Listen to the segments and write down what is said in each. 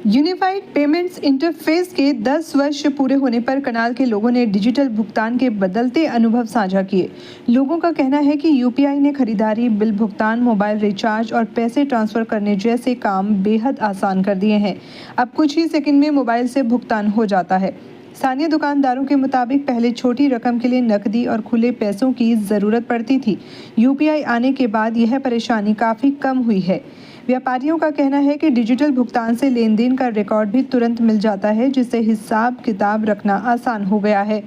Unified payments interface के 10 वर्ष पूरे होने पर करनाल के लोगों ने डिजिटल भुगतान के बदलते अनुभव साझा किए। लोगों का कहना है कि यूपीआई ने खरीदारी, बिल भुगतान, मोबाइल रिचार्ज और पैसे ट्रांसफर करने जैसे काम बेहद आसान कर दिए हैं। अब कुछ ही सेकंड में मोबाइल से भुगतान हो जाता है। स्थानीय दुकानदारों के मुताबिक पहले छोटी रकम के लिए नकदी और खुले पैसों की ज़रूरत पड़ती थी। यूपीआई आने के बाद यह परेशानी काफ़ी कम हुई है। व्यापारियों का कहना है कि डिजिटल भुगतान से लेन देन का रिकॉर्ड भी तुरंत मिल जाता है, जिससे हिसाब किताब रखना आसान हो गया है।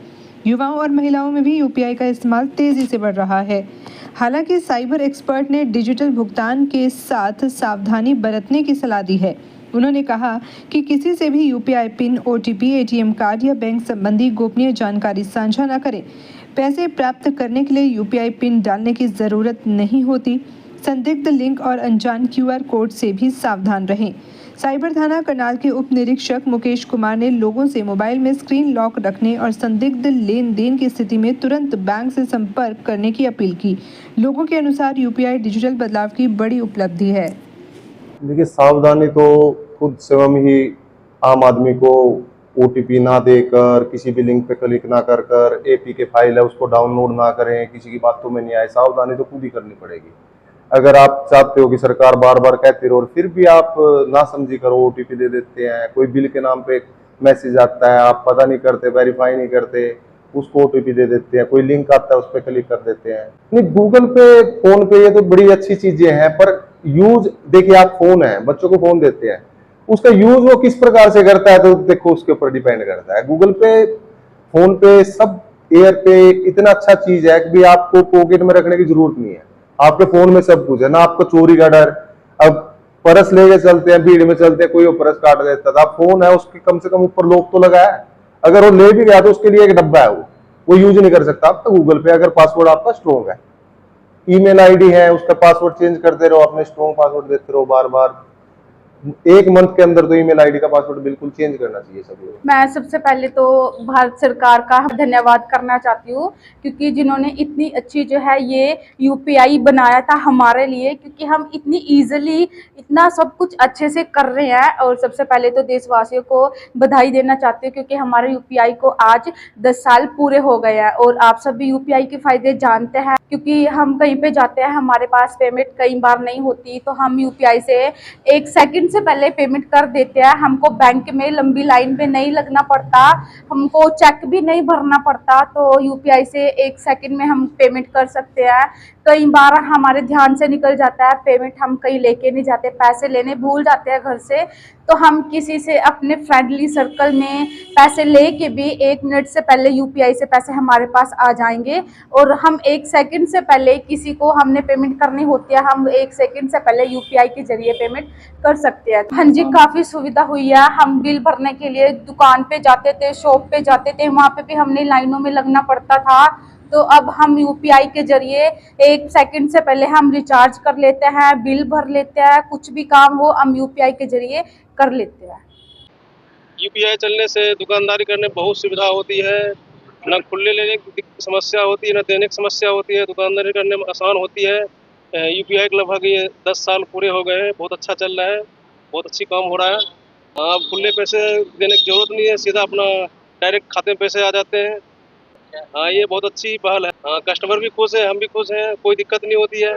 युवाओं और महिलाओं में भी यूपीआई का इस्तेमाल तेज़ी से बढ़ रहा है। हालांकि साइबर एक्सपर्ट ने डिजिटल भुगतान के साथ सावधानी बरतने की सलाह दी है। उन्होंने कहा कि किसी से भी UPI pin, OTP, ATM card या बैंक संबंधी गोपनीय जानकारी साझा न करें। पैसे प्राप्त करने के लिए यूपीआई पिन डालने की ज़रूरत नहीं होती। संदिग्ध लिंक और अनजान क्यूआर कोड से भी सावधान रहें। साइबर थाना करनाल के उप निरीक्षक मुकेश कुमार ने लोगों से मोबाइल में स्क्रीन लॉक रखने और संदिग्ध लेन देन की स्थिति में तुरंत बैंक से संपर्क करने की अपील की। लोगों के अनुसार यूपीआई डिजिटल बदलाव की बड़ी उपलब्धि है। देखिए, सावधानी तो खुद स्वयं ही आम आदमी को ओटीपी ना देकर, किसी भी लिंक पे क्लिक ना कर एपीके फाइल है उसको डाउनलोड ना करें, किसी की बातों में नहीं आए। सावधानी तो खुद ही करनी पड़ेगी। अगर आप चाहते हो कि सरकार बार बार कहती रहो और फिर भी आप ना समझी करो, ओटीपी दे देते हैं, कोई बिल के नाम पे मैसेज आता है, आप पता नहीं करते, वेरीफाई नहीं करते, उसको ओटीपी दे देते हैं, कोई लिंक आता है उस पर क्लिक कर देते हैं। नहीं, गूगल पे, फोन पे, ये तो बड़ी अच्छी चीजें हैं, पर यूज देखिए, आप फोन है, बच्चों को फोन देते हैं, उसका यूज वो किस प्रकार से करता है तो देखो उसके ऊपर डिपेंड करता है। गूगल पे, फोन पे, सब एयर पे इतना अच्छा चीज है कि आपको पॉकेट में रखने की जरूरत नहीं है। आपके फोन में सब कुछ है ना, आपको चोरी का डर। अब पर्स लेके चलते हैं, भीड़ में चलते हैं, कोई वो पर्स काट देता था। फोन है, उसके कम से कम ऊपर लॉक तो लगा है। अगर वो ले भी गया तो उसके लिए एक डब्बा है, वो यूज नहीं कर सकता आपका गूगल पे, अगर पासवर्ड आपका स्ट्रॉन्ग है। ईमेल आईडी है, उसका पासवर्ड चेंज करते रहो, अपने स्ट्रॉन्ग पासवर्ड देते रहो बार बार। एक मंथ के अंदर तो ईमेल आईडी का पासवर्ड बिल्कुल चेंज करना चाहिए सभी को। मैं सबसे पहले तो भारत सरकार का धन्यवाद करना चाहती हूँ, क्योंकि जिन्होंने इतनी अच्छी जो है ये यूपीआई बनाया था हमारे लिए, क्योंकि हम इतनी इजीली इतना सब कुछ अच्छे से कर रहे हैं। और सबसे पहले तो देशवासियों को बधाई देना चाहती हूँ, क्योंकि हमारे यूपीआई को आज 10 साल पूरे हो गए हैं। और आप सभी यूपीआई के फायदे जानते हैं, क्योंकि हम कहीं पे जाते हैं, हमारे पास पेमेंट कई बार नहीं होती, तो हम यूपीआई से 1 सेकंड से पहले पेमेंट कर देते हैं। हमको बैंक में लंबी लाइन पे नहीं लगना पड़ता, हमको चेक भी नहीं भरना पड़ता, तो यूपीआई से 1 सेकंड में हम पेमेंट कर सकते हैं। कई बार हमारे ध्यान से निकल जाता है पेमेंट, हम कहीं लेके नहीं जाते, पैसे लेने भूल जाते हैं घर से, तो हम किसी से अपने फ्रेंडली सर्कल में पैसे लेके भी 1 मिनट से पहले यूपीआई से पैसे हमारे पास आ जाएंगे। और हम 1 सेकंड से पहले किसी को हमने पेमेंट करनी होती है, हम 1 सेकंड से पहले यूपीआई के जरिए पेमेंट कर सकते हैं। हाँ जी, काफ़ी सुविधा हुई है। हम बिल भरने के लिए दुकान पे जाते थे, शॉप पे जाते थे, वहाँ पे भी हमने लाइनों में लगना पड़ता था, तो अब हम यूपीआई के जरिए 1 सेकंड से पहले हम रिचार्ज कर लेते हैं, बिल भर लेते हैं, कुछ भी काम हो हम यूपीआई के जरिए कर लेते हैं। यूपीआई चलने से दुकानदारी करने में बहुत सुविधा होती है, न खुले लेने की समस्या होती है, न देने की समस्या होती है, दुकानदारी करने में आसान होती है। यूपीआई के लगभग ये 10 साल पूरे हो गए हैं, बहुत अच्छा चल रहा है, बहुत अच्छी काम हो रहा है। हाँ, खुले पैसे देने की जरूरत नहीं है, सीधा अपना डायरेक्ट खाते में पैसे आ जाते हैं। हाँ, ये बहुत अच्छी पहल है। हाँ, कस्टमर भी खुश है, हम भी खुश हैं, कोई दिक्कत नहीं होती है।